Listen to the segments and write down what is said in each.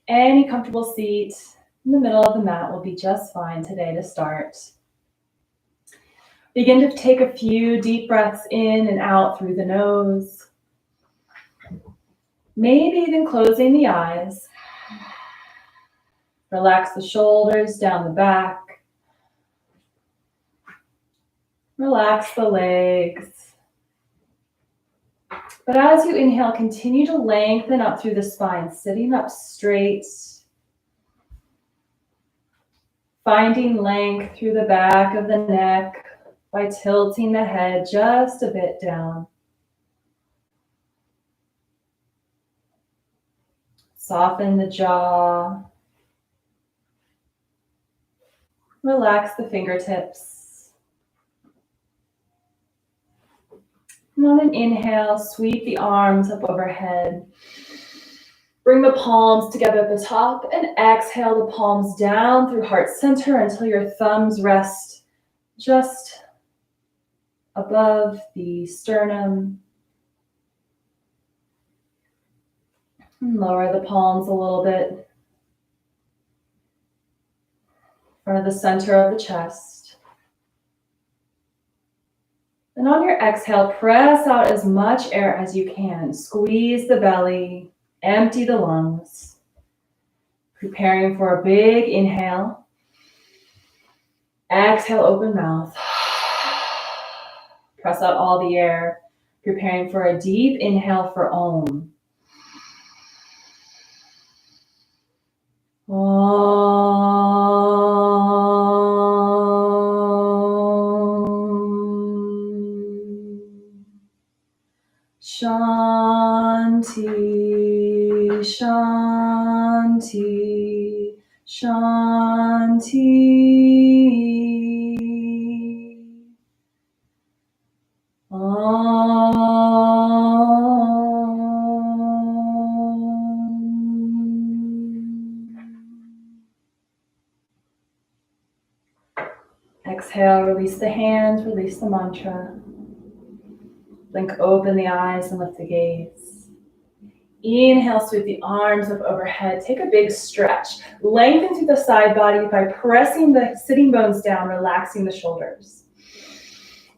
Any comfortable seat in the middle of the mat will be just fine today to start. Begin to take a few deep breaths in and out through the nose. Maybe even closing the eyes. Relax the shoulders down the back. Relax the legs. But as you inhale, continue to lengthen up through the spine, sitting up straight. Finding length through the back of the neck by tilting the head just a bit down. Soften the jaw. Relax the fingertips. And on an inhale, sweep the arms up overhead. Bring the palms together at the top and exhale the palms down through heart center until your thumbs rest just above the sternum. And lower the palms a little bit in front of the center of the chest. And on your exhale, press out as much air as you can. Squeeze the belly, empty the lungs. Preparing for a big inhale. Exhale, open mouth. Press out all the air. Preparing for a deep inhale for Om. Shanti, shanti, shanti. Exhale, release the hands, release the mantra. Blink open the eyes and lift the gaze. Inhale, sweep the arms up overhead. Take a big stretch. Lengthen through the side body by pressing the sitting bones down, relaxing the shoulders.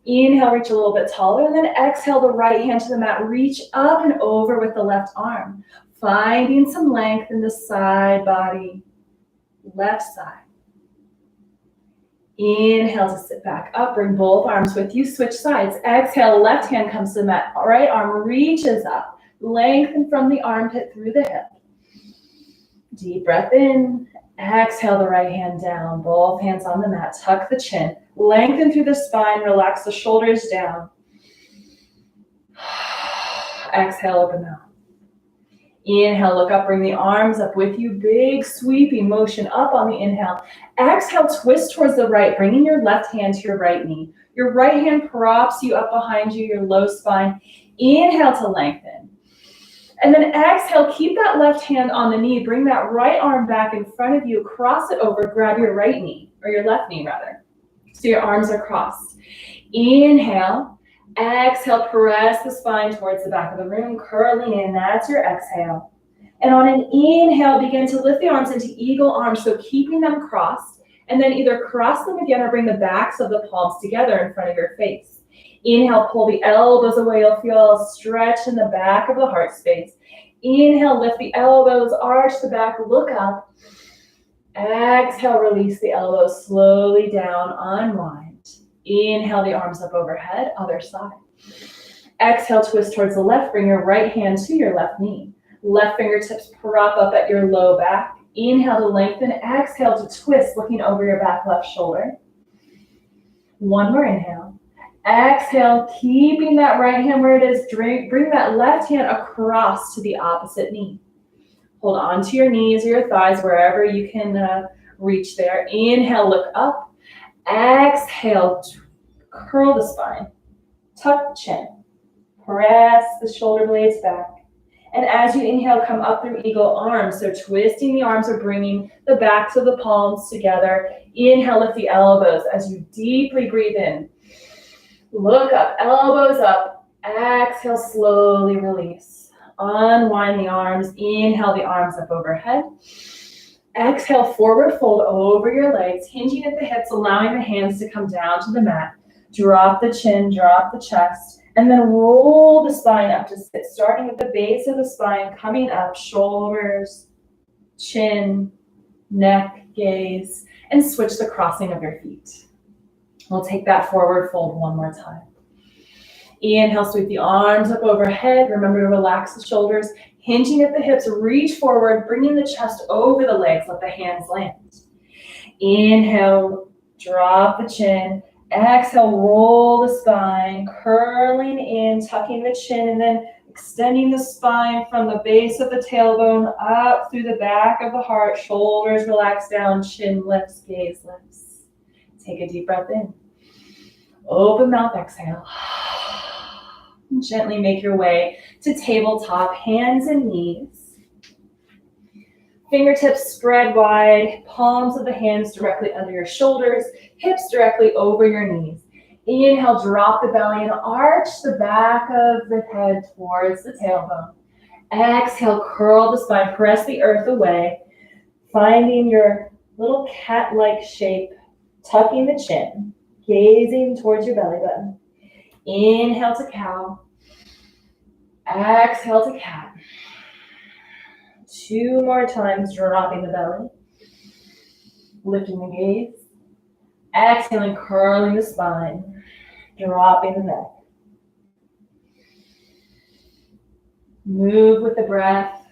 Inhale, reach a little bit taller, and then exhale the right hand to the mat. Reach up and over with the left arm. Finding some length in the side body, left side. Inhale to sit back up, bring both arms with you, switch sides. Exhale, left hand comes to the mat, right arm reaches up. Lengthen from the armpit through the hip. Deep breath in, exhale the right hand down, both hands on the mat, tuck the chin. Lengthen through the spine, relax the shoulders down. Exhale, open mouth. Inhale, look up, bring the arms up with you. Big sweeping motion up on the inhale. Exhale, twist towards the right, bringing your left hand to your right knee. Your right hand props you up behind you, your low spine. Inhale to lengthen. And then exhale, keep that left hand on the knee. Bring that right arm back in front of you. Cross it over, grab your right knee, or your left knee rather. So your arms are crossed. Inhale. Exhale, press the spine towards the back of the room, curling in. That's your exhale. And on an inhale, begin to lift the arms into eagle arms, so keeping them crossed. And then either cross them again or bring the backs of the palms together in front of your face. Inhale, pull the elbows away. You'll feel a stretch in the back of the heart space. Inhale, lift the elbows, arch the back, look up. Exhale, release the elbows slowly down, unwind. Inhale the arms up overhead, other side. Exhale, twist towards the left, bring your right hand to your left knee. Left fingertips prop up at your low back. Inhale to lengthen, exhale to twist, looking over your back left shoulder. One more inhale. Exhale, keeping that right hand where it is, bring that left hand across to the opposite knee. Hold on to your knees or your thighs, wherever you can reach there. Inhale, look up. Exhale, curl the spine. Tuck the chin. Press the shoulder blades back. And as you inhale, come up through eagle arms. So twisting the arms or bringing the backs of the palms together. Inhale, lift the elbows as you deeply breathe in. Look up, elbows up. Exhale, slowly release. Unwind the arms. Inhale the arms up overhead. Exhale, forward fold over your legs, hinging at the hips, allowing the hands to come down to the mat. Drop the chin, drop the chest, and then roll the spine up to sit, starting at the base of the spine, coming up, shoulders, chin, neck, gaze, and switch the crossing of your feet. We'll take that forward fold one more time. Inhale, sweep the arms up overhead. Remember to relax the shoulders, hinging at the hips, reach forward, bringing the chest over the legs, let the hands land. Inhale, drop the chin. Exhale, roll the spine, curling in, tucking the chin, and then extending the spine from the base of the tailbone up through the back of the heart. Shoulders relax down, chin lifts, gaze lifts. Take a deep breath in. Open mouth, exhale. And gently make your way to tabletop, hands and knees. Fingertips spread wide, palms of the hands directly under your shoulders, hips directly over your knees. Inhale, drop the belly and arch the back of the head towards the tailbone. Exhale, curl the spine, press the earth away, finding your little cat-like shape, tucking the chin, gazing towards your belly button. Inhale to cow. Exhale to cat. 2 more times, dropping the belly. Lifting the gaze. Exhaling, curling the spine. Dropping the neck. Move with the breath.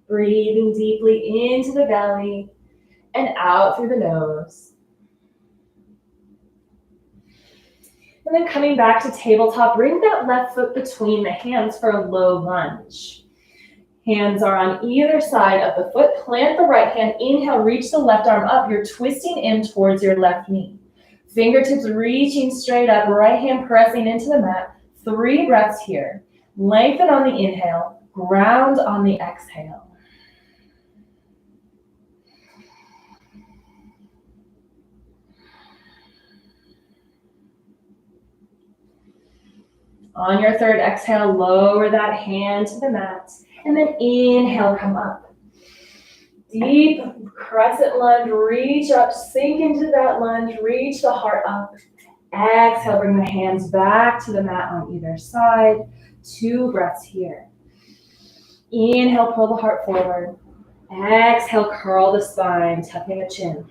Breathing deeply into the belly and out through the nose. And then coming back to tabletop, bring that left foot between the hands for a low lunge. Hands are on either side of the foot. Plant the right hand. Inhale, reach the left arm up. You're twisting in towards your left knee. Fingertips reaching straight up. Right hand pressing into the mat. 3 breaths here. Lengthen on the inhale. Ground on the exhale. On your third exhale, lower that hand to the mat. And then inhale, come up. Deep crescent lunge, reach up, sink into that lunge, reach the heart up. Exhale, bring the hands back to the mat on either side. 2 breaths here. Inhale, pull the heart forward. Exhale, curl the spine, tucking the chin.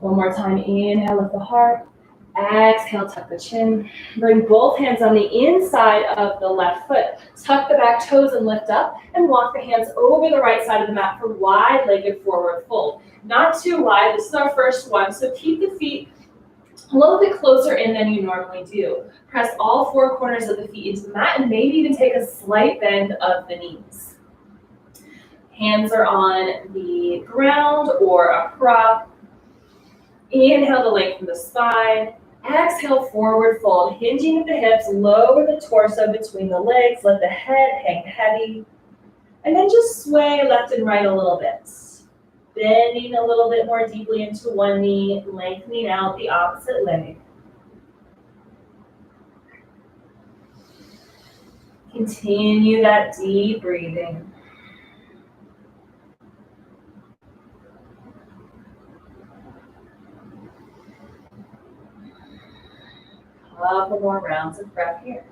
One more time, inhale, lift the heart. Exhale, tuck the chin. Bring both hands on the inside of the left foot. Tuck the back toes and lift up, and walk the hands over the right side of the mat for wide-legged forward fold. Not too wide, this is our first one, so keep the feet a little bit closer in than you normally do. Press all 4 corners of the feet into the mat, and maybe even take a slight bend of the knees. Hands are on the ground or a prop. Inhale to lengthen the spine. Exhale, forward fold, hinging at the hips, lower the torso between the legs, let the head hang heavy. And then just sway left and right a little bit. Bending a little bit more deeply into one knee, lengthening out the opposite leg. Continue that deep breathing. Couple more rounds of breath here.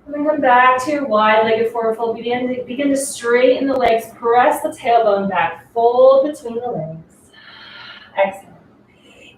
And then come back to your wide-legged forward fold. Begin to straighten the legs. Press the tailbone back. Fold between the legs. Exhale.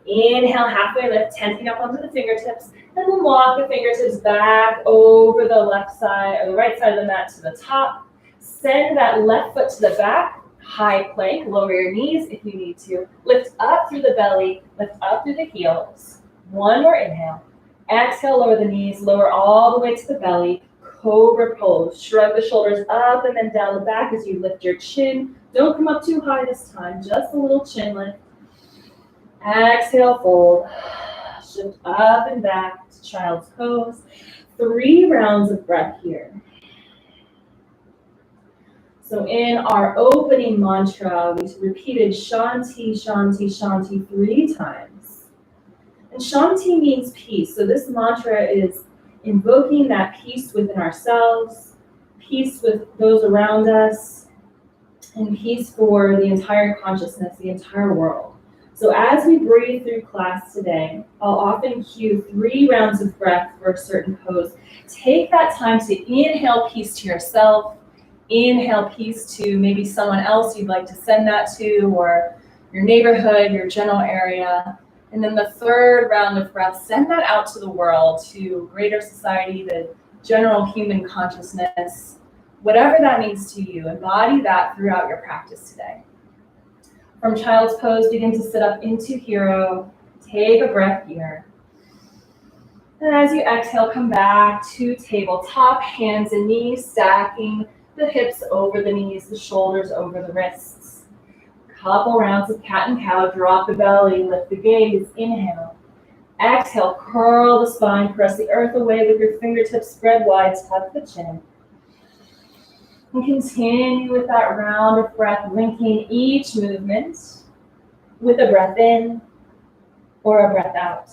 Inhale, halfway lift, tensing up onto the fingertips. And then walk the fingertips back over the left side or the right side of the mat to the top. Send that left foot to the back. High plank, lower your knees if you need to. Lift up through the belly, lift up through the heels. One more inhale. Exhale, lower the knees, lower all the way to the belly. Cobra pose. Shrug the shoulders up and then down the back as you lift your chin. Don't come up too high this time, just a little chin lift. Exhale, fold. Shift up and back to child's pose. 3 rounds of breath here. So in our opening mantra, we repeated shanti, shanti, shanti 3 times. And shanti means peace. So this mantra is invoking that peace within ourselves, peace with those around us, and peace for the entire consciousness, the entire world. So as we breathe through class today, I'll often cue 3 rounds of breath for a certain pose. Take that time to inhale peace to yourself, inhale peace to maybe someone else you'd like to send that to, or your neighborhood, your general area. And then the 3rd round of breath, send that out to the world, to greater society, the general human consciousness, whatever that means to you. Embody that throughout your practice today. From child's pose, begin to sit up into hero. Take a breath here. And as you exhale, come back to tabletop, hands and knees, stacking the hips over the knees, the shoulders over the wrists. Couple rounds of cat and cow, drop the belly, lift the gaze, inhale. Exhale, curl the spine, press the earth away with your fingertips spread wide, tuck the chin. And continue with that round of breath, linking each movement with a breath in or a breath out.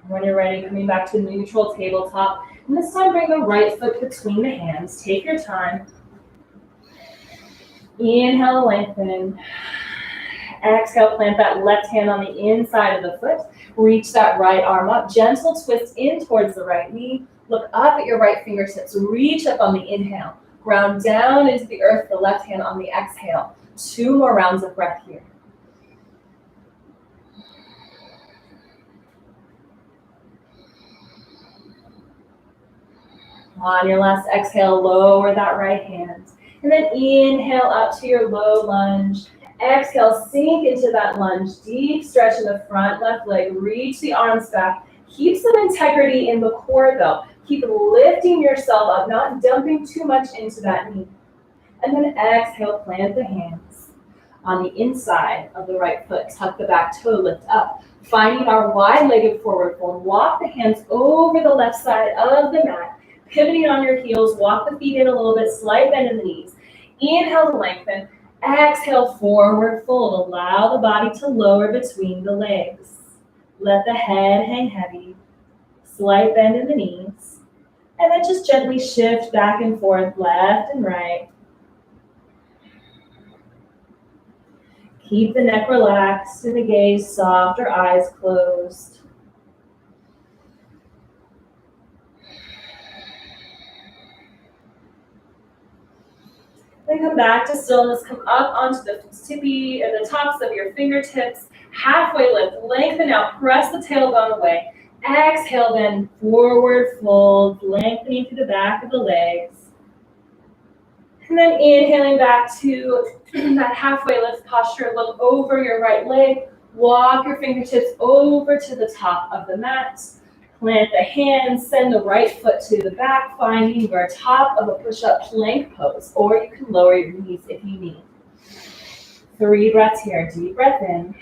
When you're ready, coming back to neutral tabletop. And this time, bring the right foot between the hands. Take your time. Inhale, lengthen. Exhale, plant that left hand on the inside of the foot. Reach that right arm up. Gentle twist in towards the right knee. Look up at your right fingertips. Reach up on the inhale. Ground down into the earth, the left hand on the exhale. 2 more rounds of breath here. On your last exhale, lower that right hand. And then inhale up to your low lunge. Exhale, sink into that lunge. Deep stretch in the front left leg. Reach the arms back. Keep some integrity in the core though. Keep lifting yourself up, not dumping too much into that knee. And then exhale, plant the hands on the inside of the right foot. Tuck the back toe, lift up. Finding our wide-legged forward fold. Walk the hands over the left side of the mat. Pivoting on your heels, walk the feet in a little bit, slight bend in the knees. Inhale to lengthen. Exhale, forward fold. Allow the body to lower between the legs. Let the head hang heavy. Slight bend in the knees. And then just gently shift back and forth, left and right. Keep the neck relaxed and the gaze soft or eyes closed. Then come back to stillness. Come up onto the tippy or the tops of your fingertips. Halfway lift. Lengthen out. Press the tailbone away. Exhale, then forward fold, lengthening through the back of the legs. And then inhaling back to that halfway lift posture. Look over your right leg. Walk your fingertips over to the top of the mat. Plant the hands, send the right foot to the back, finding your top of a push-up plank pose, or you can lower your knees if you need. 3 breaths here. Deep breath in.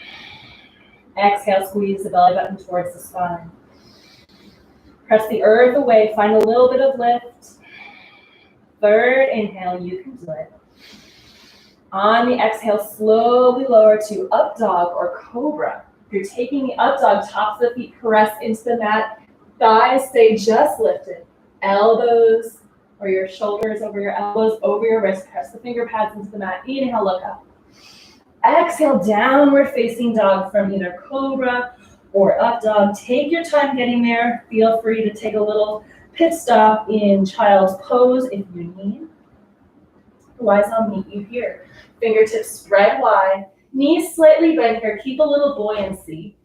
Exhale, squeeze the belly button towards the spine. Press the earth away, find a little bit of lift. 3rd inhale, you can do it. On the exhale, slowly lower to up dog or cobra. If you're taking the up dog, tops of the feet press into the mat. Thighs stay just lifted. Elbows or your shoulders over your elbows, over your wrists. Press the finger pads into the mat. Inhale, look up. Exhale, downward facing dog from either cobra or up dog. Take your time getting there. Feel free to take a little pit stop in child's pose if you need. Otherwise, I'll meet you here. Fingertips spread wide. Knees slightly bent here. Keep a little buoyancy.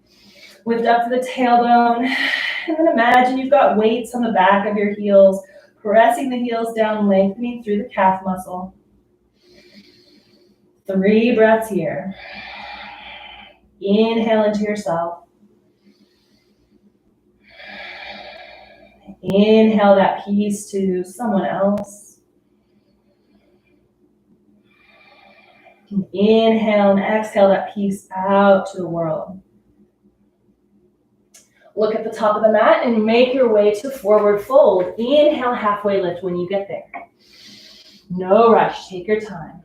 Lift up to the tailbone. And then imagine you've got weights on the back of your heels, pressing the heels down, lengthening through the calf muscle. 3 breaths here. Inhale into yourself. Inhale that peace to someone else. Inhale and exhale that peace out to the world. Look at the top of the mat and make your way to forward fold. Inhale, halfway lift when you get there. No rush, take your time.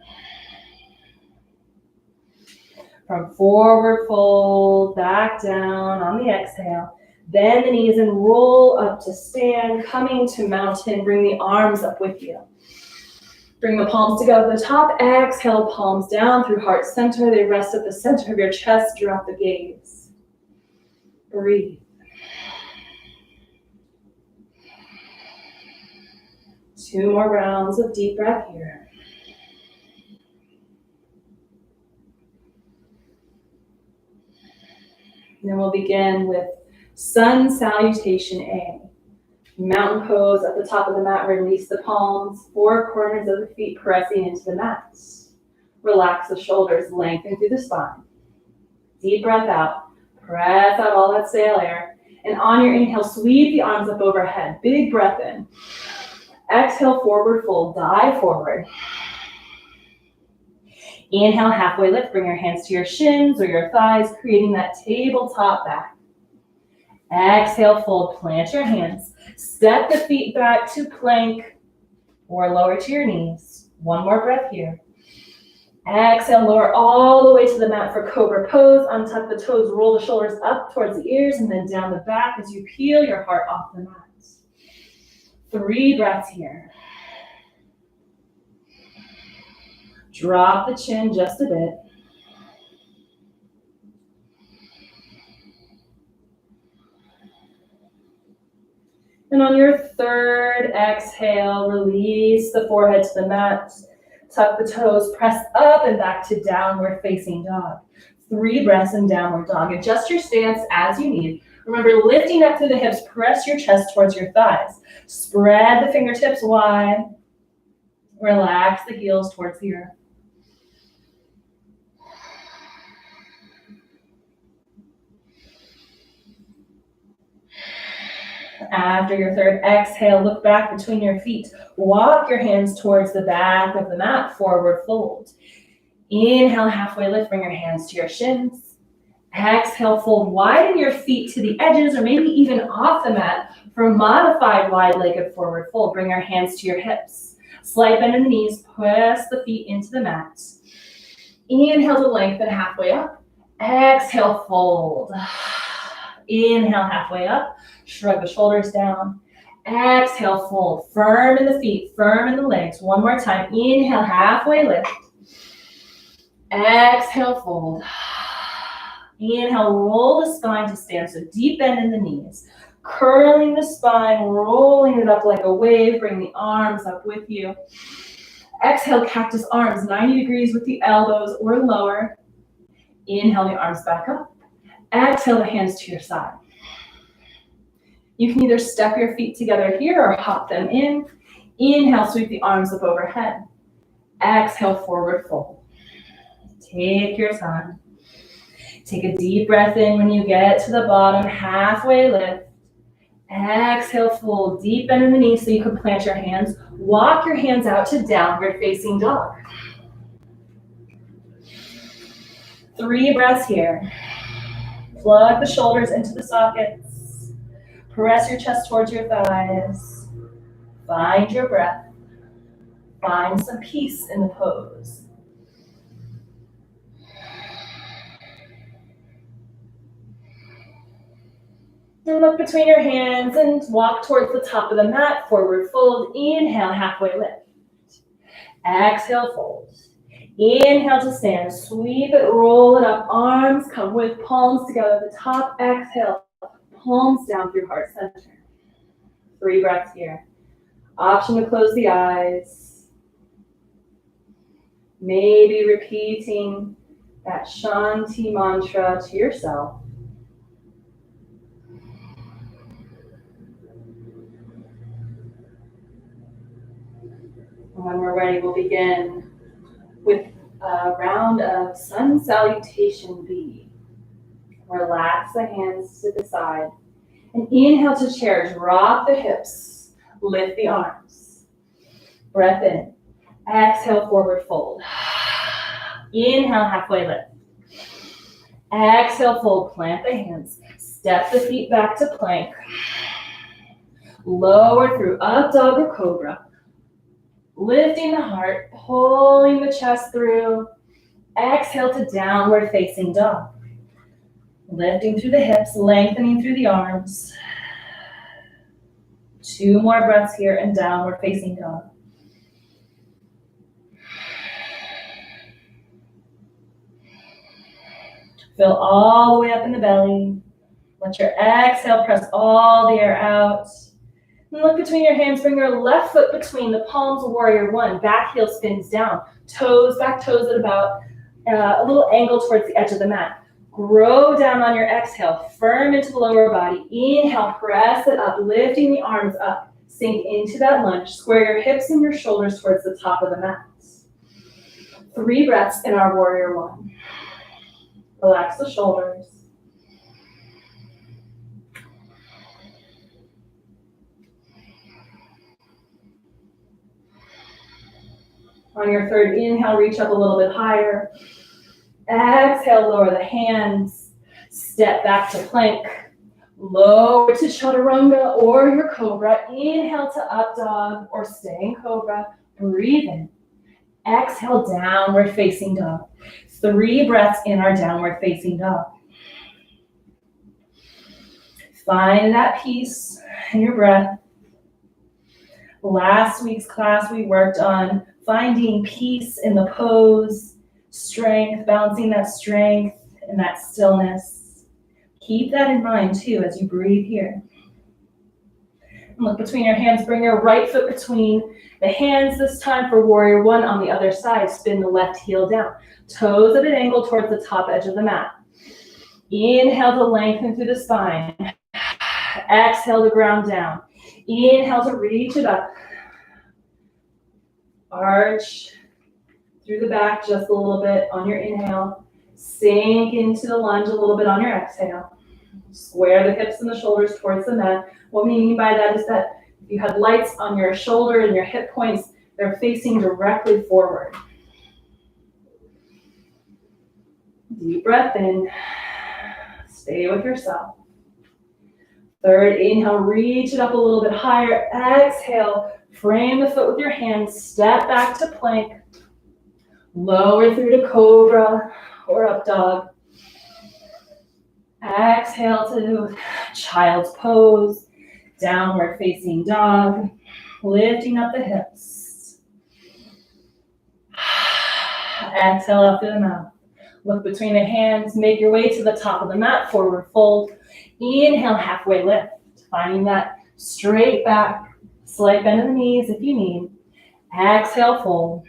From forward fold, back down on the exhale. Bend the knees and roll up to stand, coming to mountain. Bring the arms up with you. Bring the palms together at the top. Exhale, palms down through heart center. They rest at the center of your chest. Drop the gaze. Breathe. Two more rounds of deep breath here. And then we'll begin with Sun Salutation A. Mountain pose at the top of the mat. Release the palms, four corners of the feet pressing into the mat. Relax the shoulders, lengthen through the spine. Deep breath out. Press out all that stale air. And on your inhale, sweep the arms up overhead. Big breath in. Exhale, forward fold, dive forward. Inhale, halfway lift. Bring your hands to your shins or your thighs, creating that tabletop back. Exhale, fold, plant your hands. Step the feet back to plank or lower to your knees. One more breath here. Exhale, lower all the way to the mat for cobra pose. Untuck the toes, roll the shoulders up towards the ears and then down the back as you peel your heart off the mat. 3 breaths here. Drop the chin just a bit. And on your third exhale, release the forehead to the mat. Tuck the toes, press up and back to downward facing dog. 3 breaths in downward dog. Adjust your stance as you need. Remember, lifting up through the hips, press your chest towards your thighs. Spread the fingertips wide. Relax the heels towards the earth. After your third exhale, look back between your feet. Walk your hands towards the back of the mat, forward fold. Inhale, halfway lift, bring your hands to your shins. Exhale, fold, widen your feet to the edges or maybe even off the mat for a modified wide-legged forward fold. Bring your hands to your hips. Slight bend in the knees, press the feet into the mat. Inhale to lengthen halfway up. Exhale, fold. Inhale, halfway up. Shrug the shoulders down. Exhale, fold. Firm in the feet, firm in the legs. One more time. Inhale, halfway lift. Exhale, fold. Inhale, roll the spine to stand. So deep bend in the knees. Curling the spine, rolling it up like a wave. Bring the arms up with you. Exhale, cactus arms, 90 degrees with the elbows or lower. Inhale, the arms back up. Exhale, the hands to your side. You can either step your feet together here or hop them in. Inhale, sweep the arms up overhead. Exhale, forward fold. Take your time. Take a deep breath in when you get to the bottom, halfway lift. Exhale, fold, deep bend in the knees so you can plant your hands. Walk your hands out to downward facing dog. 3 breaths here. Plug the shoulders into the sockets. Press your chest towards your thighs. Find your breath. Find some peace in the pose. And look between your hands and walk towards the top of the mat, forward fold. Inhale, halfway lift. Exhale, fold. Inhale to stand, sweep it, roll it up, arms come with palms together at the top. Exhale, palms down through heart center. 3 breaths here. Option to close the eyes. Maybe repeating that shanti mantra to yourself. When we're ready, we'll begin with a round of Sun Salutation B. Relax the hands to the side. And inhale to chair. Drop the hips. Lift the arms. Breath in. Exhale, forward fold. Inhale, halfway lift. Exhale, fold. Plant the hands. Step the feet back to plank. Lower through up dog or cobra. Lifting the heart, pulling the chest through. Exhale to downward facing dog. Lifting through the hips, lengthening through the arms. 2 more breaths here and downward facing dog. Fill all the way up in the belly. Let your exhale press all the air out. And look between your hands, bring your left foot between the palms, warrior one. Back heel spins down. Toes, back toes at about a little angle towards the edge of the mat. Grow down on your exhale, firm into the lower body. Inhale, press it up, lifting the arms up. Sink into that lunge. Square your hips and your shoulders towards the top of the mat. 3 breaths in our warrior one. Relax the shoulders. On your third inhale, reach up a little bit higher. Exhale, lower the hands. Step back to plank. Lower to chaturanga or your cobra. Inhale to up dog or stay in cobra. Breathe in. Exhale, downward facing dog. 3 breaths in our downward facing dog. Find that peace in your breath. Last week's class, we worked on finding peace in the pose, strength, balancing that strength and that stillness. Keep that in mind too as you breathe here. And look between your hands, bring your right foot between the hands this time for warrior one. On the other side, spin the left heel down. Toes at an angle towards the top edge of the mat. Inhale to lengthen through the spine. Exhale to ground down. Inhale to reach it up. Arch through the back just a little bit on your inhale. Sink into the lunge a little bit on your exhale. Square the hips and the shoulders towards the mat. What we mean by that is that if you have lights on your shoulder and your hip points, they're facing directly forward. Deep breath in. Stay with yourself. Third inhale, reach it up a little bit higher. Exhale, frame the foot with your hands. Step back to plank. Lower through to cobra or up dog. Exhale to child's pose. Downward facing dog. Lifting up the hips. Exhale out through the mouth. Look between the hands. Make your way to the top of the mat. Forward fold. Inhale, halfway lift. Finding that straight back. Slight bend in the knees if you need. Exhale, fold.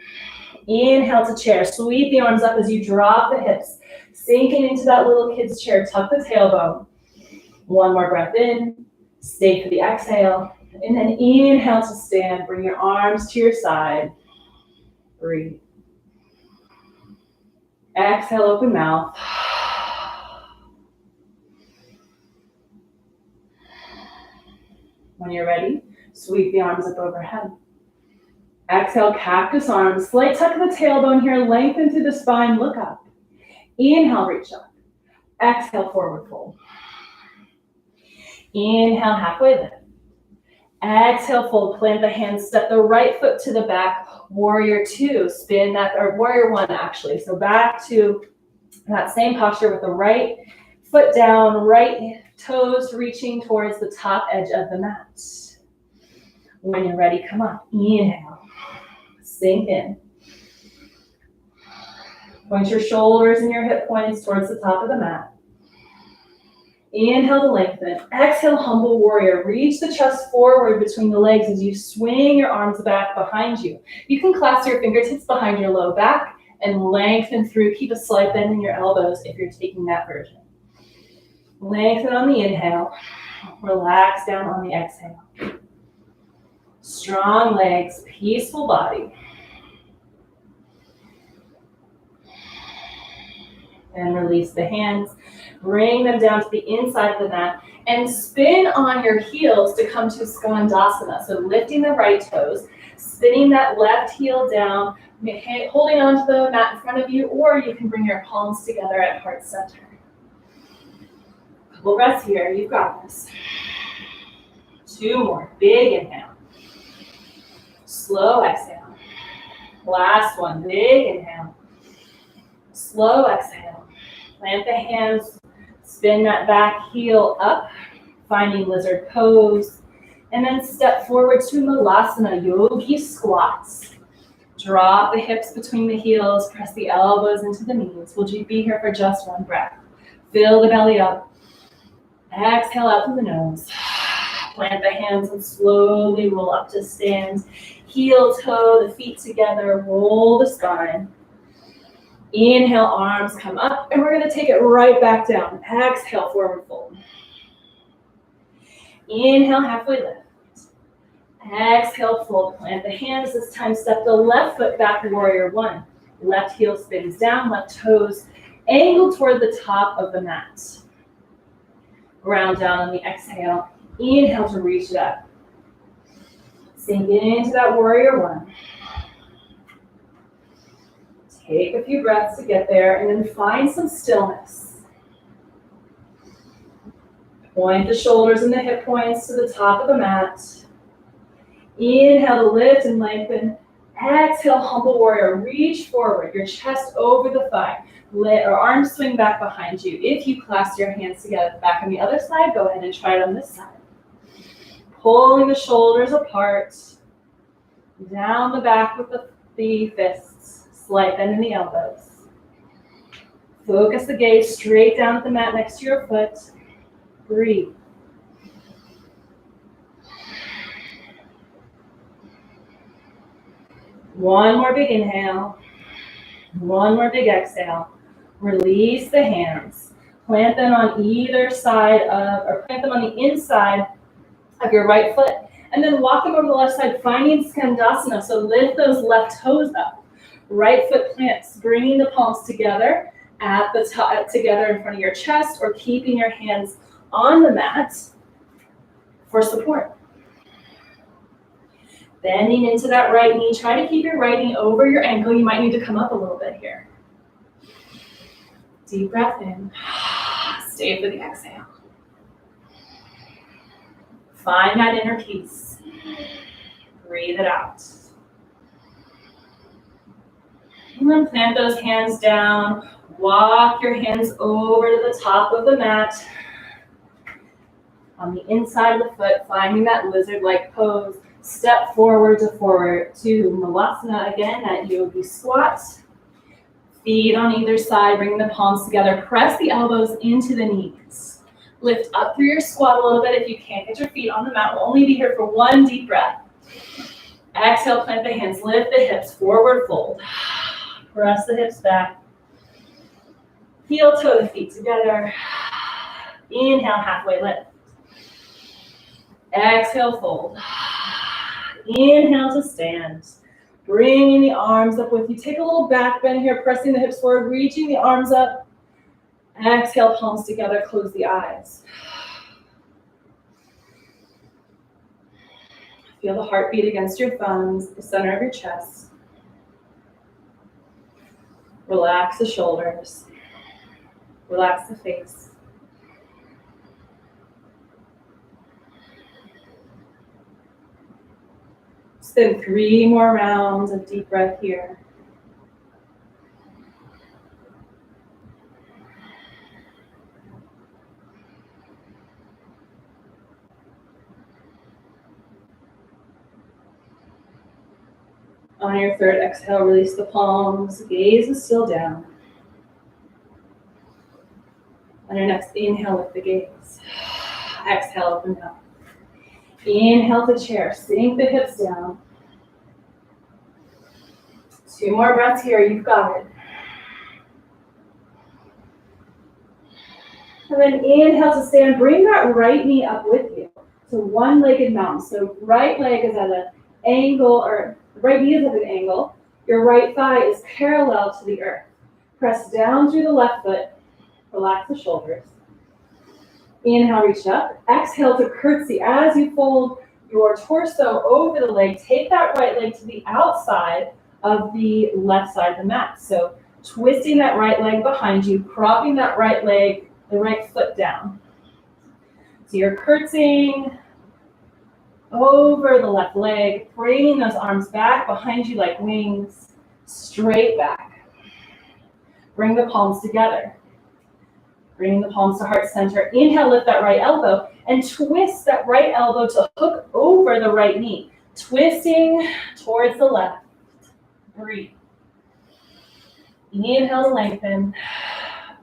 Inhale to chair. Sweep the arms up as you drop the hips. Sinking into that little kid's chair. Tuck the tailbone. 1 more breath in. Stay for the exhale. And then inhale to stand. Bring your arms to your side. Breathe. Exhale, open mouth. When you're ready, sweep the arms up overhead. Exhale, cactus arms. Slight tuck of the tailbone here. Lengthen through the spine. Look up. Inhale, reach up. Exhale, forward fold. Inhale, halfway lift. Exhale, fold. Plant the hands. Step the right foot to the back. Warrior two. Spin that, or warrior one actually. So back to that same posture with the right foot down, right toes reaching towards the top edge of the mat. When you're ready, come up. Inhale. Sink in. Point your shoulders and your hip points towards the top of the mat. Inhale to lengthen. Exhale, humble warrior. Reach the chest forward between the legs as you swing your arms back behind you. You can clasp your fingertips behind your low back and lengthen through. Keep a slight bend in your elbows if you're taking that version. Lengthen on the inhale. Relax down on the exhale. Strong legs, peaceful body. And release the hands. Bring them down to the inside of the mat and spin on your heels to come to Skandasana. So lifting the right toes, spinning that left heel down, holding onto the mat in front of you, or you can bring your palms together at heart center. Couple breaths here, you've got this. 2 more, big inhale. Slow exhale. Last one, big inhale. Slow exhale. Plant the hands, spin that back heel up, finding lizard pose, and then step forward to Malasana, yogi squats. Drop the hips between the heels, press the elbows into the knees. We'll be here for just one breath. Fill the belly up. Exhale out through the nose. Plant the hands and slowly roll up to stand. Heel toe, the feet together, roll the spine. Inhale, arms come up, and we're gonna take it right back down. Exhale, forward fold. Inhale, halfway lift. Exhale, fold, plant the hands. This time, step the left foot back, warrior one. Left heel spins down, left toes angled toward the top of the mat. Ground down on the exhale. Inhale to reach it up. Sink into that warrior one. Take a few breaths to get there, and then find some stillness. Point the shoulders and the hip points to the top of the mat. Inhale to lift and lengthen. Exhale, humble warrior. Reach forward, your chest over the thigh. Let our arms swing back behind you. If you clasp your hands together back on the other side, go ahead and try it on this side. Pulling the shoulders apart. Down the back with the fists. Slight bend in the elbows. Focus the gaze straight down at the mat next to your foot. Breathe. One more big inhale. One more big exhale. Release the hands. Plant them on either side or plant them on the inside of your right foot. And then walk them over the left side, finding Skandasana. So lift those left toes up. Right foot plants, bringing the palms together at the top, together in front of your chest, or keeping your hands on the mat for support. Bending into that right knee. Try to keep your right knee over your ankle. You might need to come up a little bit here. Deep breath in. Stay for the exhale. Find that inner peace. Breathe it out. And then plant those hands down. Walk your hands over to the top of the mat. On the inside of the foot, finding that lizard-like pose. Step forward to Malasana again, that yogi squat. Feet on either side, bring the palms together. Press the elbows into the knees. Lift up through your squat a little bit. If you can't get your feet on the mat, we'll only be here for one deep breath. Exhale, plant the hands, lift the hips, forward fold. Press the hips back. Heel toe the feet together. Inhale, halfway lift. Exhale, fold. Inhale to stand. Bringing the arms up with you. Take a little back bend here, pressing the hips forward, reaching the arms up. Exhale, palms together, close the eyes. Feel the heartbeat against your thumbs, the center of your chest. Relax the shoulders. Relax the face. Spin 3 more rounds of deep breath here. On your third exhale, release the palms, gaze is still down. On your next inhale, lift the gaze. Exhale, open up. Inhale to chair, sink the hips down. 2 more breaths here, you've got it. And then inhale to stand, bring that right knee up with you to one-legged mountain. So right leg is at an angle, or right knee is at an angle. Your right thigh is parallel to the earth. Press down through the left foot, relax the shoulders. Inhale, reach up. Exhale to curtsy as you fold your torso over the leg. Take that right leg to the outside of the left side of the mat. So twisting that right leg behind you, propping that right leg, the right foot down. So you're curtsying over the left leg, bringing those arms back behind you like wings, straight back. Bring the palms together. Bringing the palms to heart center. Inhale, lift that right elbow and twist that right elbow to hook over the right knee. Twisting towards the left. Breathe. Inhale to lengthen.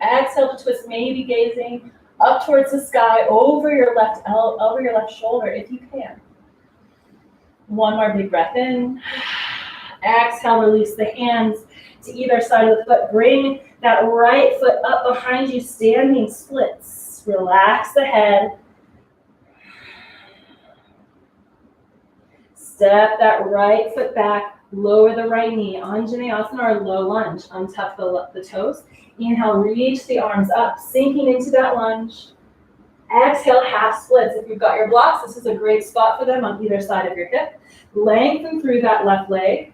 Exhale to twist, maybe gazing up towards the sky over your left shoulder if you can. One more big breath in. Exhale, release the hands to either side of the foot. Bring that right foot up behind you, standing splits. Relax the head. Step that right foot back, lower the right knee. Anjaneyasana or low lunge. Untuck the toes. Inhale, reach the arms up, sinking into that lunge. Exhale, half splits. If you've got your blocks, this is a great spot for them on either side of your hip. Lengthen through that left leg.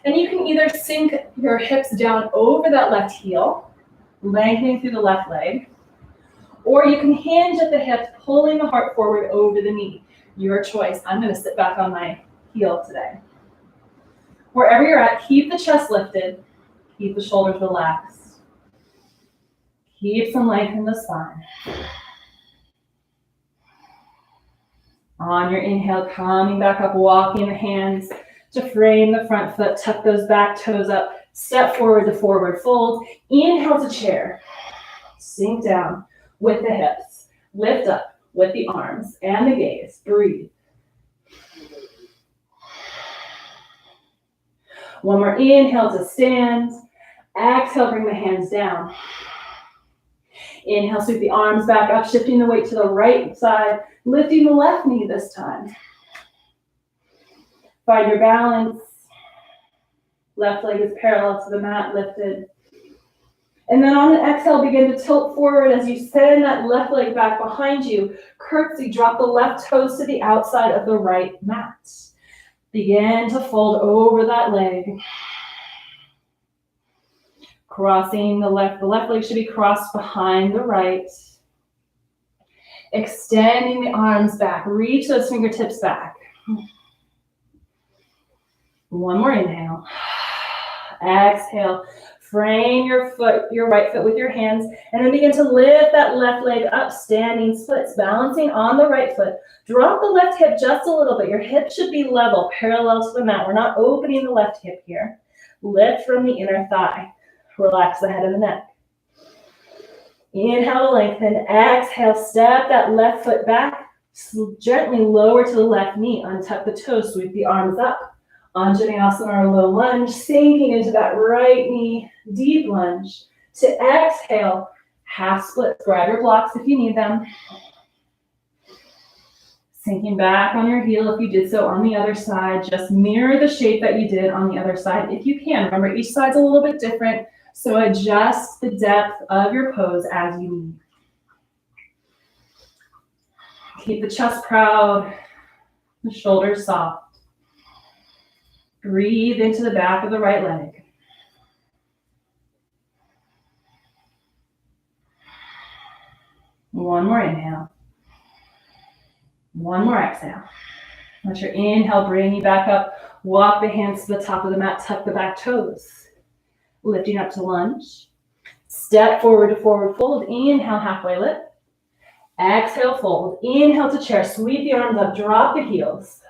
And you can either sink your hips down over that left heel, lengthening through the left leg, or you can hinge at the hips, pulling the heart forward over the knee. Your choice. I'm going to sit back on my heel today. Wherever you're at, keep the chest lifted. Keep the shoulders relaxed. Keep some length in the spine. On your inhale, coming back up, walking the hands to frame the front foot. Tuck those back toes up. Step forward to forward fold. Inhale to chair. Sink down with the hips. Lift up with the arms and the gaze. Breathe. One more inhale to stand. Exhale, bring the hands down. Inhale, sweep the arms back up, shifting the weight to the right side, lifting the left knee this time. Find your balance. Left leg is parallel to the mat, lifted. And then on an exhale, begin to tilt forward as you send that left leg back behind you. Curtsy, drop the left toes to the outside of the right mat. Begin to fold over that leg. Crossing the left leg should be crossed behind the right. Extending the arms back, reach those fingertips back. One more inhale. Exhale. Frame your right foot with your hands, and then begin to lift that left leg up, standing splits, balancing on the right foot. Drop the left hip just a little bit. Your hip should be level, parallel to the mat. We're not opening the left hip here. Lift from the inner thigh. Relax the head and the neck. Inhale to lengthen. Exhale, step that left foot back. Gently lower to the left knee. Untuck the toes, sweep the arms up. Anjaneyasana or low lunge, sinking into that right knee, deep lunge. To exhale, half splits. Grab your blocks if you need them. Sinking back on your heel if you did so on the other side. Just mirror the shape that you did on the other side if you can. Remember, each side's a little bit different, so adjust the depth of your pose as you need. Keep the chest proud, the shoulders soft. Breathe into the back of the right leg. One more inhale. One more exhale. Let your inhale bring you back up. Walk the hands to the top of the mat. Tuck the back toes. Lifting up to lunge. Step forward to forward fold. Inhale, halfway lift. Exhale, fold. Inhale to chair. Sweep the arms up. Drop the heels.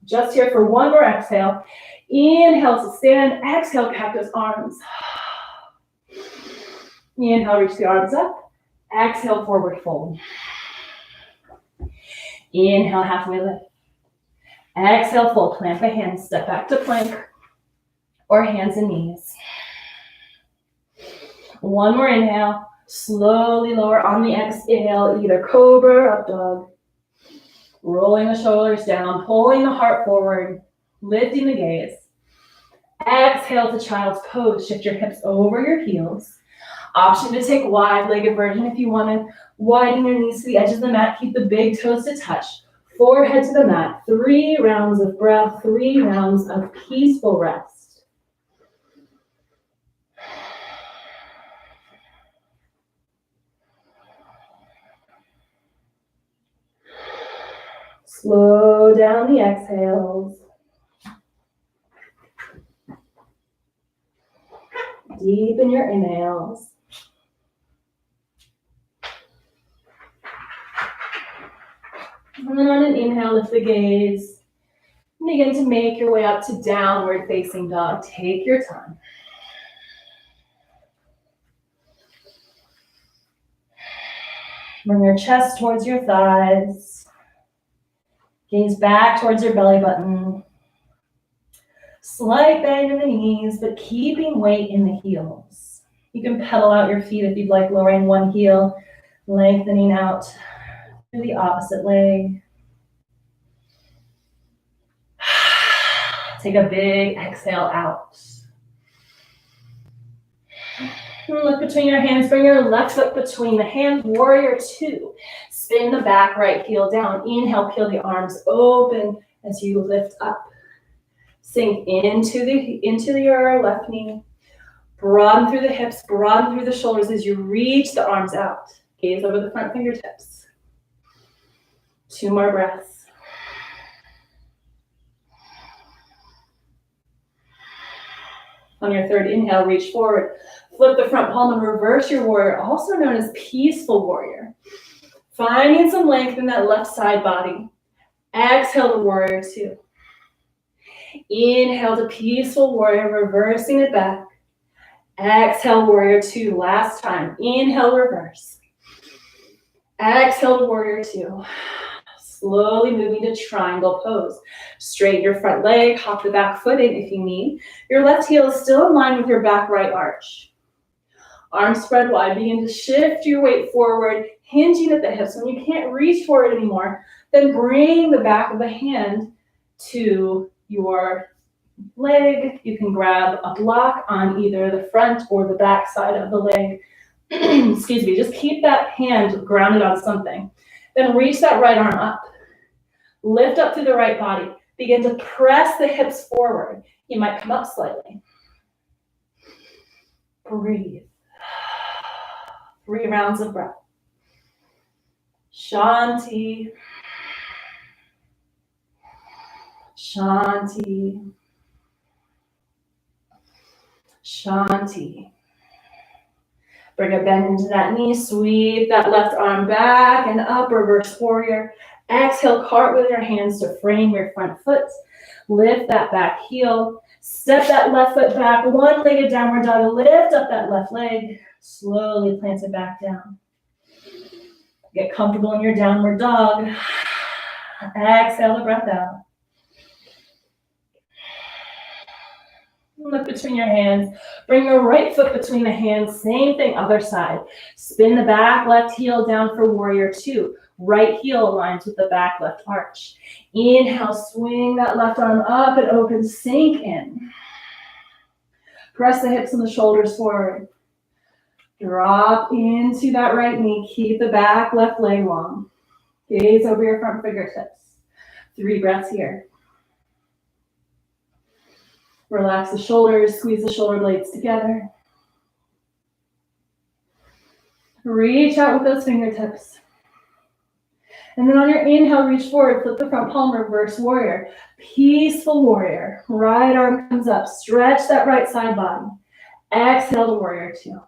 Just here for one more exhale. Inhale to stand. Exhale, cactus arms. Inhale, reach the arms up. Exhale, forward fold. Inhale, halfway lift. Exhale, fold. Plant the hands. Step back to plank or hands and knees. One more inhale. Slowly lower on the exhale, either cobra or up dog. Rolling the shoulders down, pulling the heart forward, lifting the gaze. Exhale to child's pose. Shift your hips over your heels. Option to take wide-legged version if you want to. Widen your knees to the edge of the mat. Keep the big toes to touch. Forehead to the mat. 3 rounds of breath. 3 rounds of peaceful rest. Slow down the exhales. Deepen your inhales. And then on an inhale, lift the gaze. Begin to make your way up to downward facing dog. Take your time. Bring your chest towards your thighs. Gaze back towards your belly button. Slight bend in the knees, but keeping weight in the heels. You can pedal out your feet if you'd like, lowering one heel, lengthening out to the opposite leg. Take a big exhale out. Look between your hands. Bring your left foot between the hands. Warrior two. Spin the back right heel down. Inhale, peel the arms open as you lift up. Sink into your left knee. Broaden through the hips. Broaden through the shoulders as you reach the arms out. Gaze over the front fingertips. 2 more breaths. On your third inhale, reach forward. Flip the front palm and reverse your warrior, also known as peaceful warrior. Finding some length in that left side body. Exhale to warrior two. Inhale to peaceful warrior, reversing it back. Exhale, warrior two. Last time. Inhale, reverse. Exhale to warrior two. Slowly moving to triangle pose. Straighten your front leg, hop the back foot in if you need. Your left heel is still in line with your back right arch. Arms spread wide. Begin to shift your weight forward, hinging at the hips. When you can't reach for it anymore, then bring the back of the hand to your leg. You can grab a block on either the front or the back side of the leg. Excuse me. Just keep that hand grounded on something. Then reach that right arm up. Lift up through the right body. Begin to press the hips forward. You might come up slightly. Breathe. 3 rounds of breath. Shanti. Shanti. Shanti. Bring a bend into that knee. Sweep that left arm back and up. Reverse warrior. Exhale, cartwheel your hands to frame your front foot. Lift that back heel. Step that left foot back. One-legged downward dog. Lift up that left leg. Slowly plant it back down. Get comfortable in your downward dog. Exhale the breath out. Look between your hands. Bring your right foot between the hands. Same thing, other side. Spin the back left heel down for warrior two. Right heel aligns with the back left arch. Inhale, swing that left arm up and open, sink in. Press the hips and the shoulders forward. Drop into that right knee. Keep the back left leg long. Gaze over your front fingertips. 3 breaths here. Relax the shoulders, squeeze the shoulder blades together. Reach out with those fingertips. And then on your inhale, reach forward, flip the front palm, reverse warrior. Peaceful warrior. Right arm comes up. Stretch that right side body. Exhale to warrior two.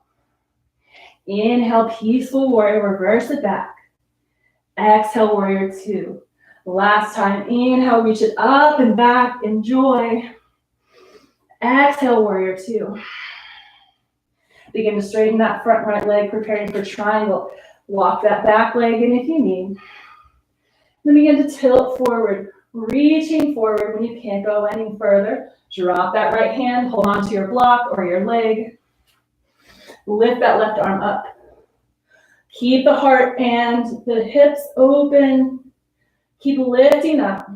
Inhale, peaceful warrior, reverse it back. Exhale, warrior two. Last time, inhale, reach it up and back, enjoy. Exhale, warrior two. Begin to straighten that front right leg, preparing for triangle. Walk that back leg in if you need. Then begin to tilt forward, reaching forward when you can't go any further. Drop that right hand, hold on to your block or your leg. Lift that left arm up. Keep the heart and the hips open. Keep lifting up.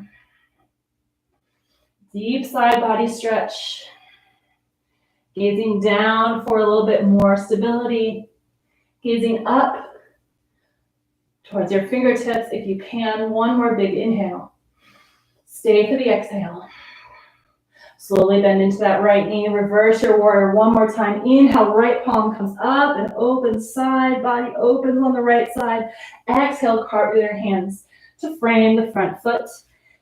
Deep side body stretch. Gazing down for a little bit more stability. Gazing up towards your fingertips if you can. One more big inhale. Stay for the exhale. Slowly bend into that right knee. Reverse your warrior one more time. Inhale, right palm comes up and open. Side body opens on the right side. Exhale, cartwheel your hands to frame the front foot.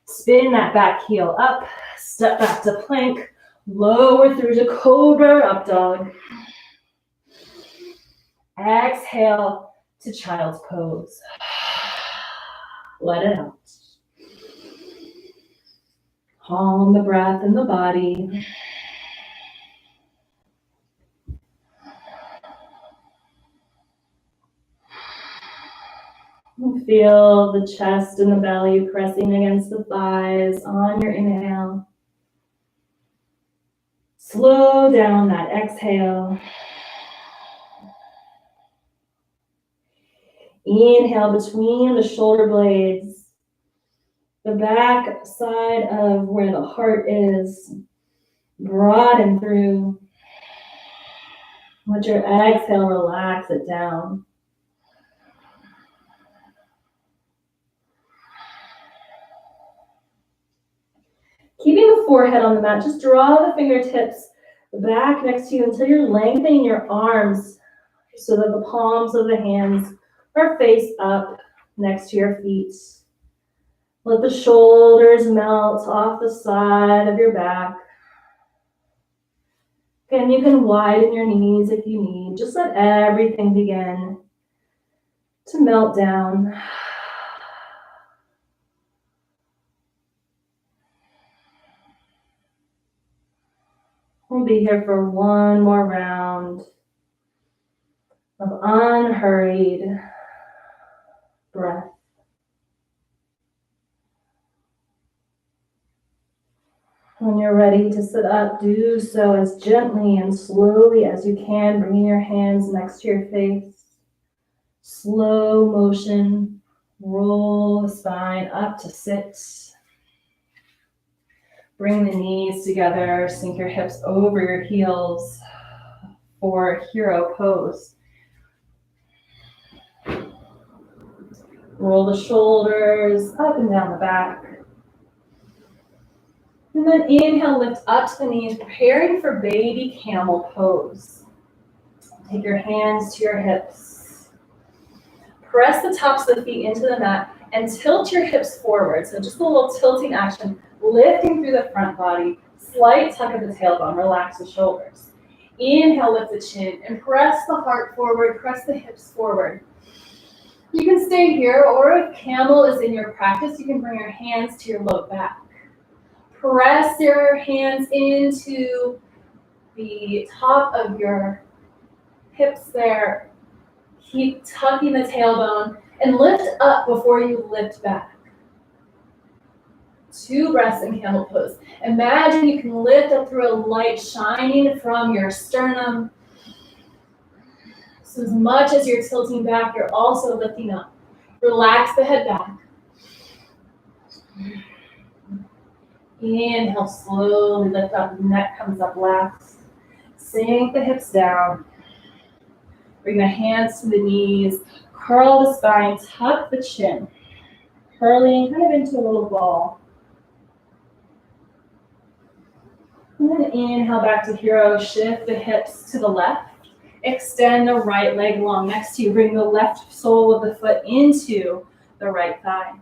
Spin that back heel up, step back to plank, lower through to cobra, up dog. Exhale to child's pose. Let it out. Calm the breath in the body. Feel the chest and the belly pressing against the thighs on your inhale. Slow down that exhale. Inhale between the shoulder blades, the back side of where the heart is, broaden through. Let your exhale relax it down. Keeping the forehead on the mat, just draw the fingertips back next to you until you're lengthening your arms so that the palms of the hands are face up next to your feet. Let the shoulders melt off the side of your back. And you can widen your knees if you need. Just let everything begin to melt down. We'll be here for one more round of unhurried breath. When you're ready to sit up, do so as gently and slowly as you can, bringing your hands next to your face. Slow motion, roll the spine up to sit. Bring the knees together, sink your hips over your heels for hero pose. Roll the shoulders up and down the back. And then inhale, lift up to the knees, preparing for baby camel pose. Take your hands to your hips. Press the tops of the feet into the mat and tilt your hips forward. So just a little tilting action, lifting through the front body. Slight tuck of the tailbone, relax the shoulders. Inhale, lift the chin and press the heart forward, press the hips forward. You can stay here, or if camel is in your practice, you can bring your hands to your low back. Press your hands into the top of your hips there. Keep tucking the tailbone and lift up before you lift back. 2 breaths in camel pose. Imagine you can lift up through a light shining from your sternum. So as much as you're tilting back, you're also lifting up. Relax the head back. Inhale, slowly lift up, neck comes up last. Sink the hips down. Bring the hands to the knees, curl the spine, tuck the chin. Curling kind of into a little ball. And then inhale back to hero, shift the hips to the left. Extend the right leg long next to you. Bring the left sole of the foot into the right thigh.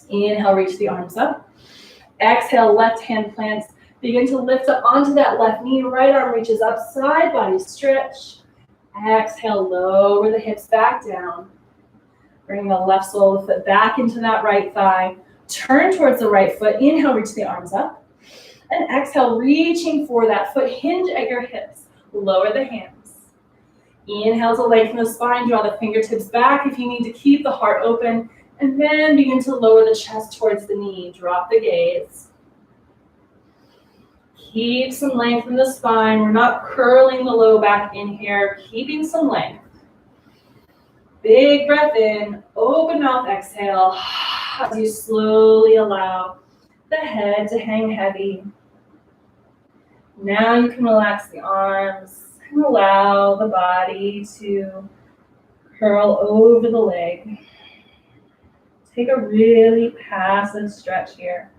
Inhale, reach the arms up. Exhale, left hand plants. Begin to lift up onto that left knee. Right arm reaches up, side body stretch. Exhale, lower the hips back down. Bring the left sole of the foot back into that right thigh. Turn towards the right foot. Inhale, reach the arms up. And exhale, reaching for that foot. Hinge at your hips. Lower the hands. Inhale to lengthen the spine. Draw the fingertips back if you need to keep the heart open. And then begin to lower the chest towards the knee. Drop the gaze. Keep some length in the spine. We're not curling the low back in here. Keeping some length. Big breath in. Open mouth exhale. As you slowly allow the head to hang heavy. Now you can relax the arms and allow the body to curl over the leg. Take a really passive stretch here.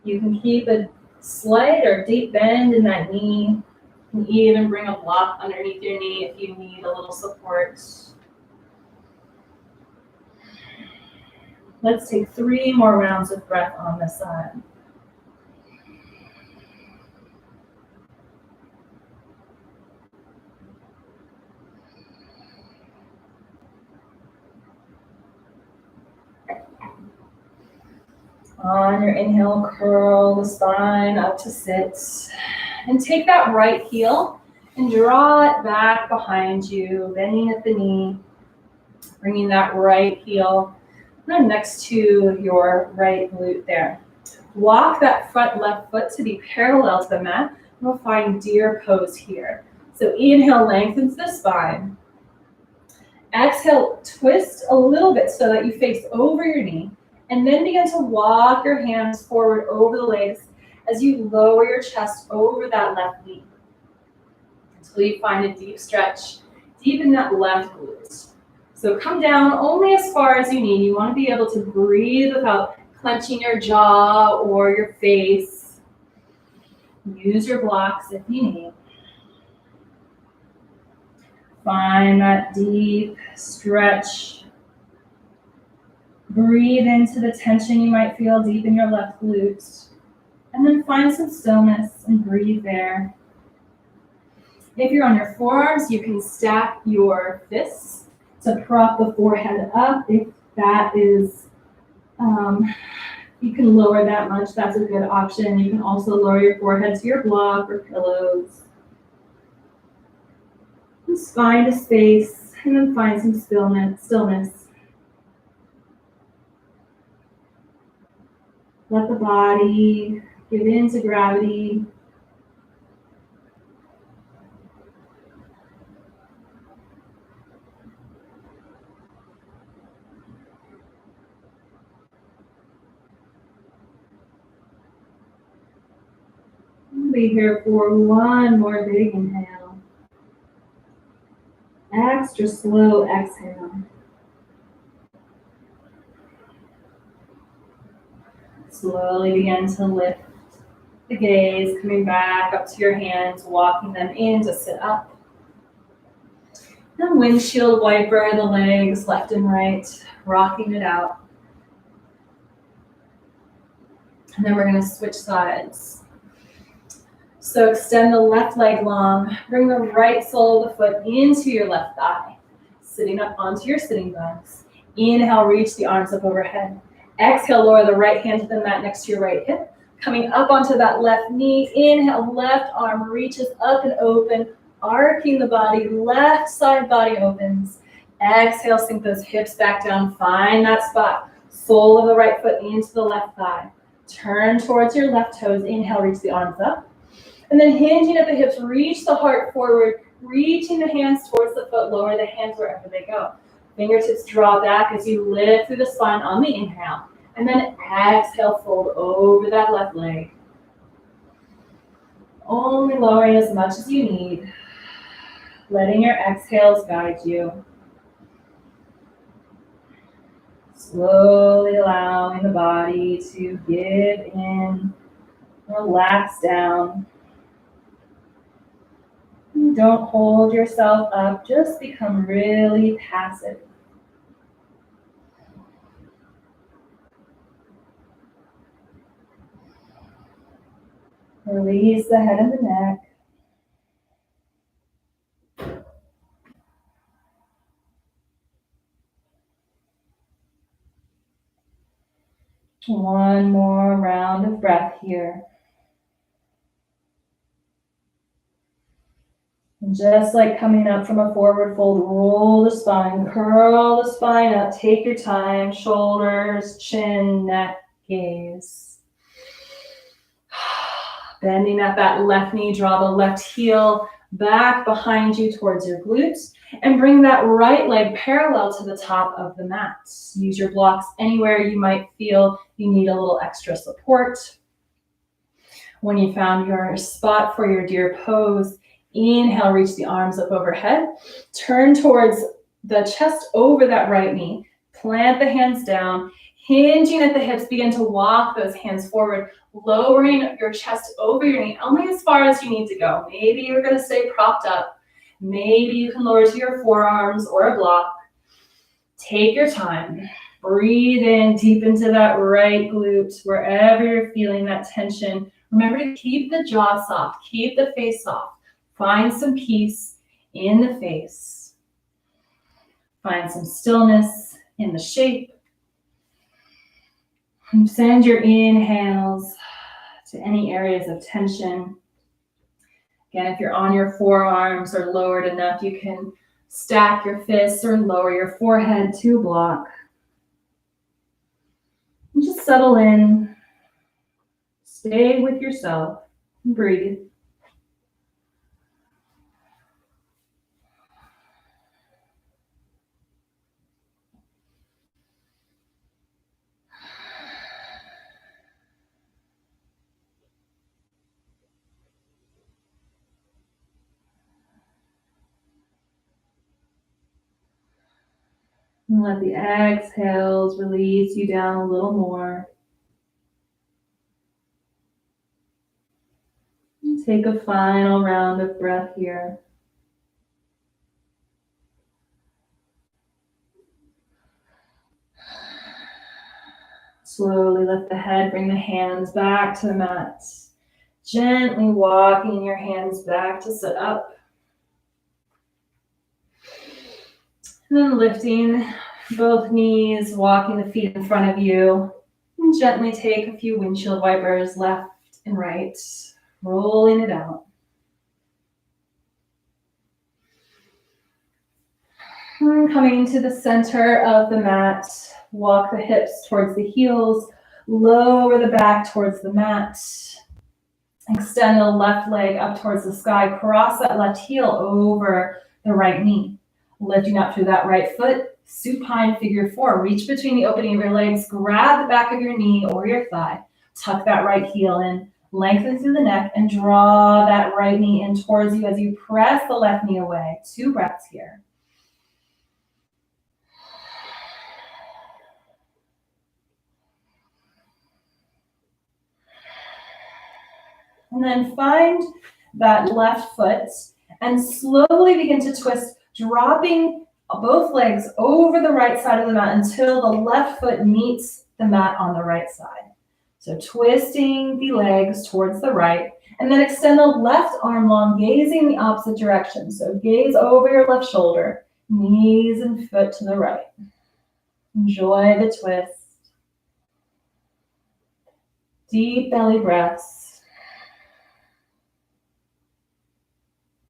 You can keep a slight or deep bend in that knee. And even bring a block underneath your knee if you need a little support. Let's take 3 more rounds of breath on this side. On your inhale, curl the spine up to sit. And take that right heel and draw it back behind you, bending at the knee, bringing that right heel next to your right glute there. Walk that front left foot to be parallel to the mat. We'll find deer pose here. So inhale, lengthens the spine. Exhale, twist a little bit so that you face over your knee. And then begin to walk your hands forward over the legs as you lower your chest over that left knee. Until you find a deep stretch, deep in that left glute. So come down only as far as you need. You want to be able to breathe without clenching your jaw or your face. Use your blocks if you need. Find that deep stretch. Breathe into the tension you might feel deep in your left glute. And then find some stillness and breathe there. If you're on your forearms, you can stack your fists to prop the forehead up. If that is, you can lower that much, that's a good option. You can also lower your forehead to your block or pillows. Just find a space and then find some stillness. Let the body give in to gravity. We'll be here for one more big inhale. Extra slow exhale. Slowly begin to lift the gaze, coming back up to your hands, walking them in to sit up. Then windshield wiper the legs left and right, rocking it out. And then we're going to switch sides. So extend the left leg long, bring the right sole of the foot into your left thigh, sitting up onto your sitting bones. Inhale, reach the arms up overhead. Exhale, lower the right hand to the mat next to your right hip. Coming up onto that left knee. Inhale, left arm reaches up and open, arcing the body, left side body opens. Exhale, sink those hips back down. Find that spot. Sole of the right foot into the left thigh. Turn towards your left toes. Inhale, reach the arms up. And then hinging at the hips, reach the heart forward, reaching the hands towards the foot, lower the hands wherever they go. Fingertips draw back as you lift through the spine on the inhale. And then exhale, fold over that left leg. Only lowering as much as you need. Letting your exhales guide you. Slowly allowing the body to give in, relax down. Don't hold yourself up, just become really passive. Release the head and the neck. One more round of breath here. And just like coming up from a forward fold, roll the spine, curl the spine up, take your time, shoulders, chin, neck, gaze. Bending at that left knee, draw the left heel back behind you towards your glutes, and bring that right leg parallel to the top of the mat. Use your blocks anywhere you might feel you need a little extra support. When you found your spot for your deer pose, inhale, reach the arms up overhead. Turn towards the chest over that right knee. Plant the hands down. Hinging at the hips, begin to walk those hands forward, lowering your chest over your knee, only as far as you need to go. Maybe you're gonna stay propped up. Maybe you can lower to your forearms or a block. Take your time. Breathe in deep into that right glute, wherever you're feeling that tension. Remember to keep the jaw soft, keep the face soft. Find some peace in the face. Find some stillness in the shape. And send your inhales to any areas of tension. Again, if you're on your forearms or lowered enough, you can stack your fists or lower your forehead to block. And just settle in. Stay with yourself and breathe. And let the exhales release you down a little more. And take a final round of breath here. Slowly lift the head, bring the hands back to the mat. Gently walking your hands back to sit up. And then lifting both knees, walking the feet in front of you. And gently take a few windshield wipers left and right, rolling it out. And coming to the center of the mat, walk the hips towards the heels, lower the back towards the mat. Extend the left leg up towards the sky, cross that left heel over the right knee. Lifting up through that right foot, supine figure four. Reach between the opening of your legs, grab the back of your knee or your thigh, tuck that right heel in, lengthen through the neck, and draw that right knee in towards you as you press the left knee away. 2 breaths here. And then find that left foot and slowly begin to twist, dropping both legs over the right side of the mat until the left foot meets the mat on the right side. So twisting the legs towards the right, and then extend the left arm long, gazing the opposite direction. So gaze over your left shoulder, knees and foot to the right. Enjoy the twist. Deep belly breaths.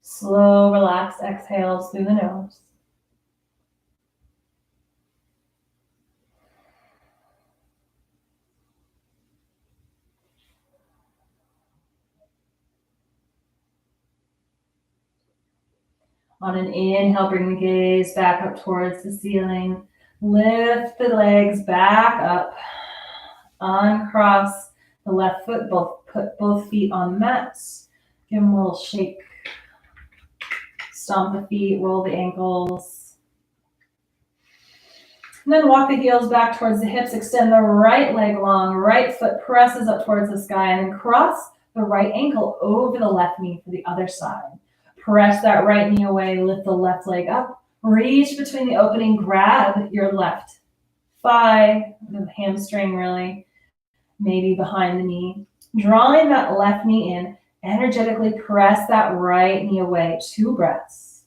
Slow, relaxed exhales through the nose. On an inhale, bring the gaze back up towards the ceiling. Lift the legs back up. Uncross the left foot, put both feet on the mat. Give them a little shake. Stomp the feet, roll the ankles. And then walk the heels back towards the hips. Extend the right leg long. Right foot presses up towards the sky. And then cross the right ankle over the left knee for the other side. Press that right knee away. Lift the left leg up. Reach between the opening. Grab your left thigh, the hamstring really, maybe behind the knee. Drawing that left knee in. Energetically press that right knee away. 2 breaths.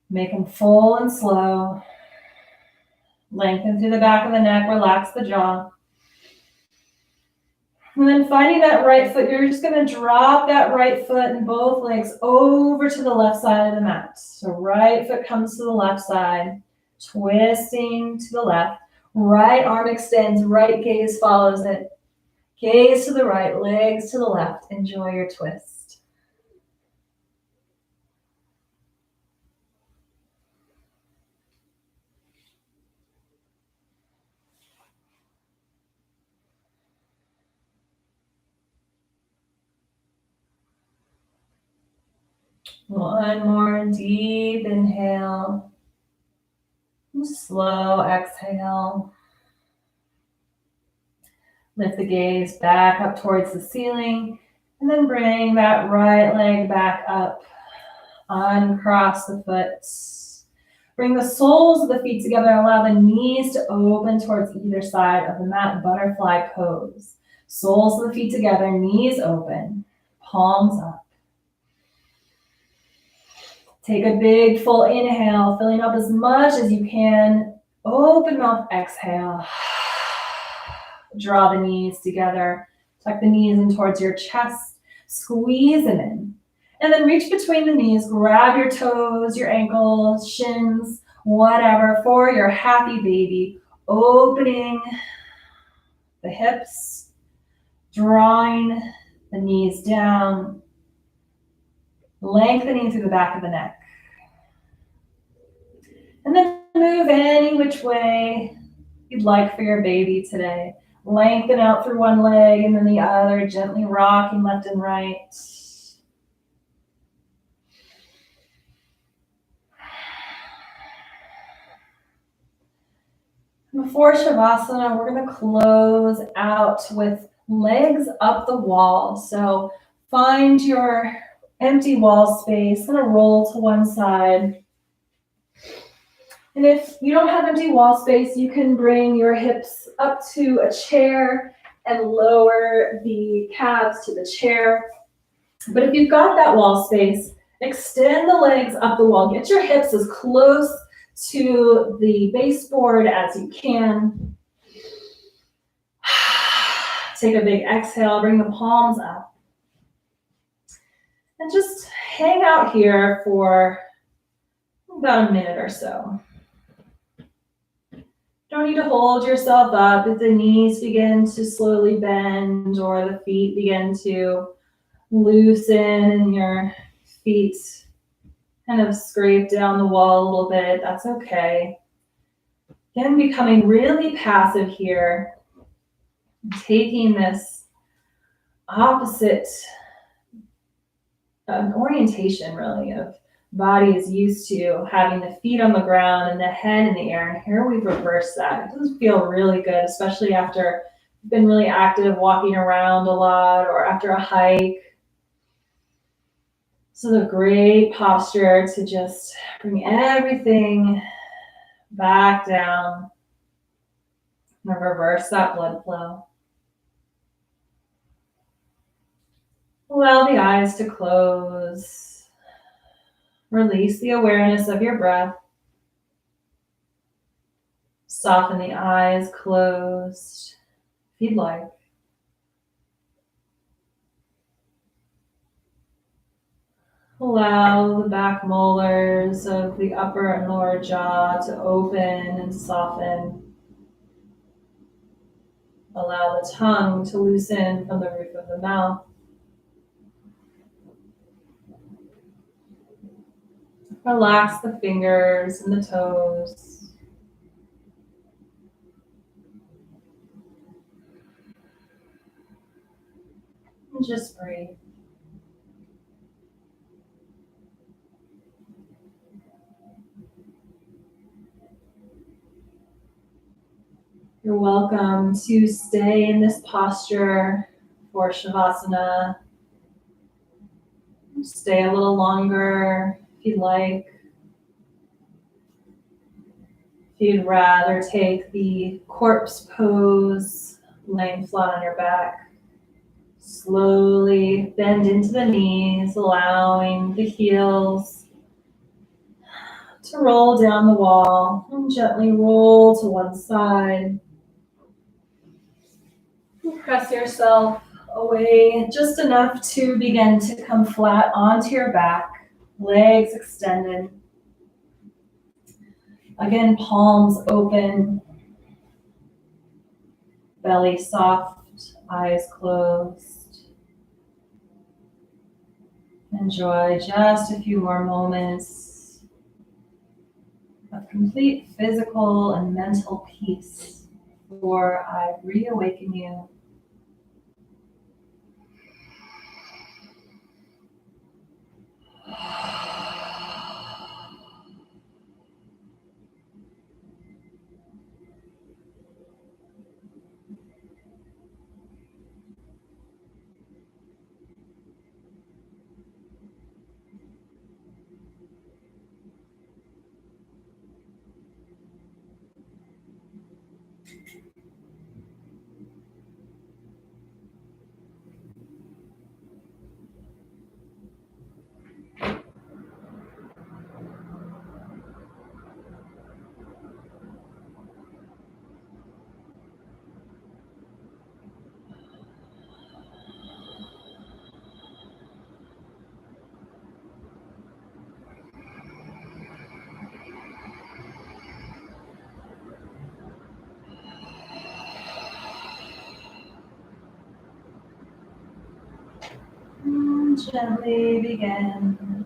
Make them full and slow. Lengthen through the back of the neck. Relax the jaw. And then finding that right foot, you're just going to drop that right foot and both legs over to the left side of the mat. So right foot comes to the left side, twisting to the left. Right arm extends, right gaze follows it. Gaze to the right, legs to the left. Enjoy your twist. One more deep inhale. Slow exhale. Lift the gaze back up towards the ceiling, and then bring that right leg back up. Uncross the foot. Bring the soles of the feet together. Allow the knees to open towards either side of the mat. Butterfly pose. Soles of the feet together, knees open, palms up. Take a big full inhale, filling up as much as you can. Open mouth, exhale. Draw the knees together. Tuck the knees in towards your chest. Squeeze them in. And then reach between the knees. Grab your toes, your ankles, shins, whatever for your happy baby. Opening the hips. Drawing the knees down. Lengthening through the back of the neck. And then move any which way you'd like for your baby today. Lengthen out through one leg and then the other, gently rocking left and right. Before Shavasana, we're going to close out with legs up the wall. So find your empty wall space, kind of roll to one side. And if you don't have empty wall space, you can bring your hips up to a chair and lower the calves to the chair. But if you've got that wall space, extend the legs up the wall. Get your hips as close to the baseboard as you can. Take a big exhale, bring the palms up. And just hang out here for about a minute or so. Don't need to hold yourself up if the knees begin to slowly bend or the feet begin to loosen and your feet kind of scrape down the wall a little bit. That's okay. Again, becoming really passive here. Taking this opposite orientation, really, of body is used to having the feet on the ground and the head in the air. And here we've reversed that. It does feel really good, especially after you've been really active, walking around a lot, or after a hike. So the great posture to just bring everything back down and reverse that blood flow. Allow the eyes to close. Release the awareness of your breath. Soften the eyes closed if you'd like. Allow the back molars of the upper and lower jaw to open and soften. Allow the tongue to loosen from the roof of the mouth. Relax the fingers and the toes. And just breathe. You're welcome to stay in this posture for Shavasana. Stay a little longer if you'd like. If you'd rather take the corpse pose, laying flat on your back, slowly bend into the knees, allowing the heels to roll down the wall and gently roll to one side. Press yourself away just enough to begin to come flat onto your back, legs extended. Again, palms open, belly soft, eyes closed. Enjoy just a few more moments of complete physical and mental peace before I reawaken you. Gently begin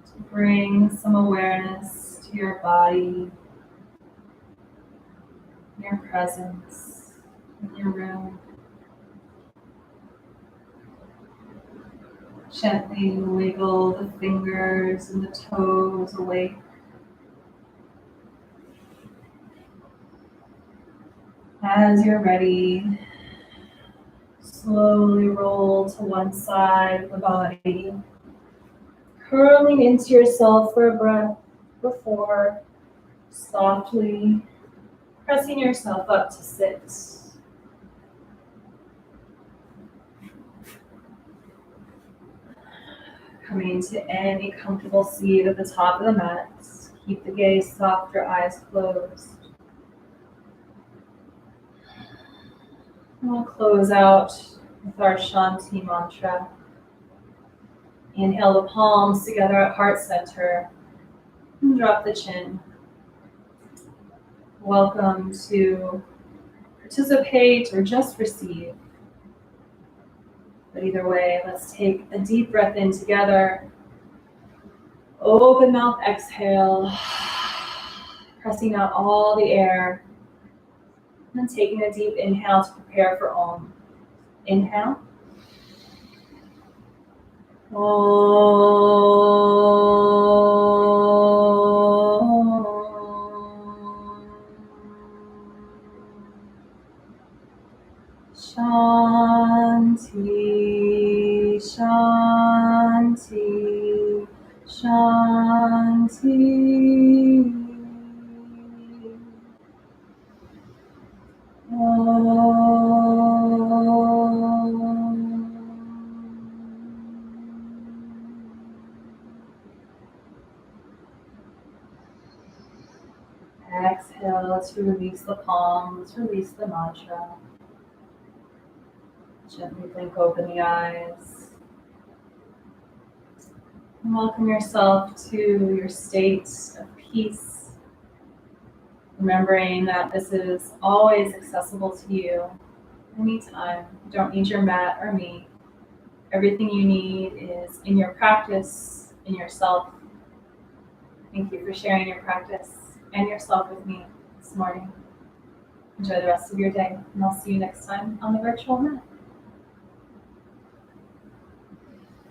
to bring some awareness to your body, your presence in your room. Gently wiggle the fingers and the toes awake. As you're ready, slowly roll to one side of the body, curling into yourself for a breath before softly pressing yourself up to sit. Coming to any comfortable seat at the top of the mat. Keep the gaze soft, your eyes closed. And we'll close out with our shanti mantra. Inhale the palms together at heart center and drop the chin. Welcome to participate or just receive. But either way, let's take a deep breath in together. Open mouth, exhale. Pressing out all the air. And then taking a deep inhale to prepare for Om. Inhale. Shanti, shanti, shanti. Exhale to release the palms, release the mantra. Gently blink open the eyes. And welcome yourself to your state of peace. Remembering that this is always accessible to you anytime. You don't need your mat or me. Everything you need is in your practice, in yourself. Thank you for sharing your practice and yourself with me this morning. Enjoy the rest of your day, and I'll see you next time on the virtual mat.